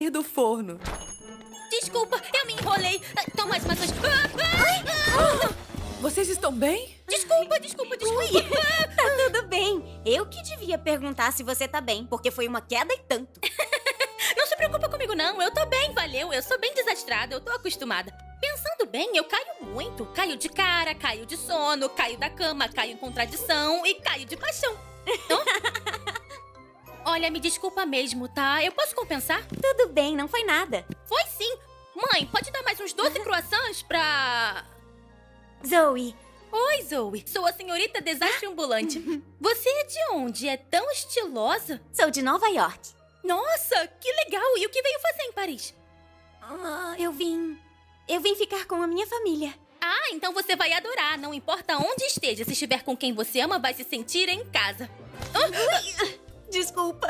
e do forno. Desculpa, eu me enrolei. Toma as maçãs. Vocês estão bem? Desculpa. Tá tudo bem. Eu que devia perguntar se você tá bem, porque foi uma queda e tanto. Não se preocupa comigo, não. Eu tô bem, valeu. Eu sou bem desastrada, eu tô acostumada. Pensando bem, eu caio muito. Caio de cara, caio de sono, caio da cama, caio em contradição e caio de paixão. Olha, me desculpa mesmo, tá? Eu posso compensar? Tudo bem, não foi nada. Foi sim. Mãe, pode dar mais uns 12 croissants pra... Zoe, Oi, Zoe. Sou a senhorita desastre ambulante. Você é de onde? É tão estilosa? sou de Nova York. Nossa, que legal! E o que veio fazer em Paris? Eu vim ficar com a minha família. Ah, então você vai adorar. Não importa onde esteja. Se estiver com quem você ama, vai se sentir em casa. Desculpa.